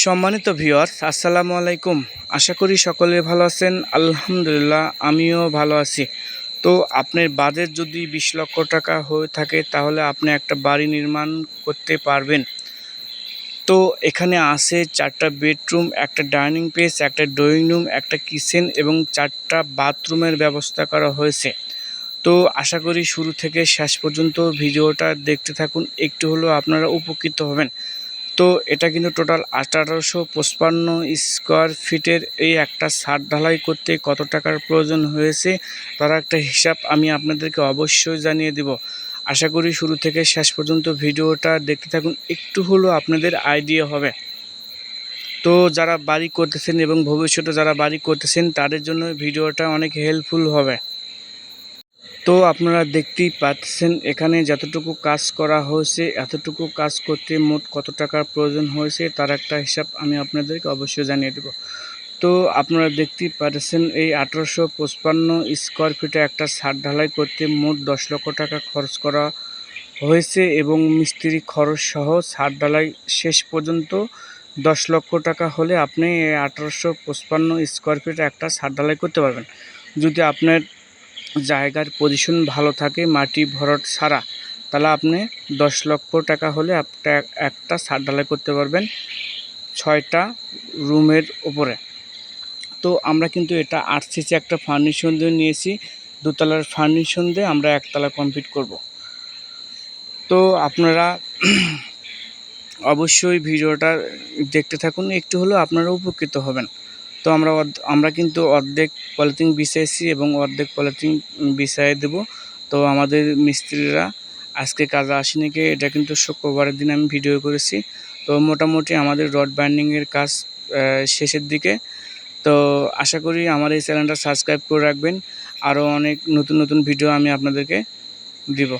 সম্মানিত ভিউয়ার্স, আসসালামু আলাইকুম। আশা করি সকলে ভালো আছেন। আলহামদুলিল্লাহ, আমিও ভালো আছি। তো আপনার বাজেট যদি 20 লক্ষ টাকা হয়ে থাকে তাহলে আপনি একটা বাড়ি নির্মাণ করতে পারবেন। তো এখানে আছে 4টা বেডরুম, একটা ডাইনিং স্পেস, একটা ড্রয়িং রুম, একটা কিচেন এবং 4টা বাথরুমের ব্যবস্থা করা হয়েছে। তো আশা করি শুরু থেকে শেষ পর্যন্ত ভিডিওটা দেখতে থাকুন, একটু হলেও আপনারা উপকৃত হবেন। তো এটা কিন্তু টোটাল 1855 স্কোয়ার ফিটের এই একটা ছাদ ঢালাই করতে কত টাকার প্রয়োজন হয়েছে তার একটা হিসাব আমি আপনাদেরকে অবশ্যই জানিয়ে দেব। আশা করি শুরু থেকে শেষ পর্যন্ত ভিডিওটা দেখতে থাকুন, একটু হলেও আপনাদের আইডিয়া হবে। তো যারা বাড়ি করতেছেন এবং ভবিষ্যতে যারা বাড়ি করতেছেন তাদের জন্য ভিডিওটা অনেক হেল্পফুল হবে। তো আপনারা দেখতেই পাচ্ছেন এখানে যতটুকু কাজ করা হয়েছে এতটুকু কাজ করতে মোট কত টাকার প্রয়োজন হয়েছে তার একটা হিসাব আমি আপনাদেরকে অবশ্যই জানিয়ে দেব। তো আপনারা দেখতেই পাচ্ছেন এই 1855 স্কোয়ার ফিটে একটা ছাদ ঢালাই করতে মোট 10 লক্ষ টাকা খরচ করা হয়েছে এবং মিস্ত্রি খরচ সহ ছাদ ঢালাই শেষ পর্যন্ত 10 লক্ষ টাকা হলে আপনি এই 1855 স্কোয়ার ফিটে একটা ছাদ ঢালাই করতে পারবেন। যদি আপনার জায়গার পজিশন ভালো থাকে, মাটি ভরাট ছাড়া, তাহলে আপনি 10 লক্ষ টাকা হলে একটা ছাদ ঢালাই করতে পারবেন 6টা রুমের উপরে। তো আমরা কিন্তু এটা আরসিসি একটা ফার্নিশন দিয়ে নিয়েছি, দোতলার ফার্নিশন দিয়ে আমরা একতলা কমপ্লিট করব। তো আপনারা অবশ্যই ভিডিওটা দেখতে থাকুন, একটু হলেও আপনারা উপকৃত হবেন। তো আমরা কিন্তু অর্ধেক পলিথিন বিছাইছি এবং অর্ধেক পলিথিন বিছাই দেব। তো আমাদের মিস্ত্রিরা আজকে কাজে আসেনি, এটা কিন্তু শুক্রবারের দিন আমি ভিডিও করেছি। তো মোটামুটি আমাদের রড বাইন্ডিংয়ের কাজ শেষের দিকে। তো আশা করি আমার এই চ্যানেলটা সাবস্ক্রাইব করে রাখবেন, আরও অনেক নতুন নতুন ভিডিও আমি আপনাদেরকে দিব।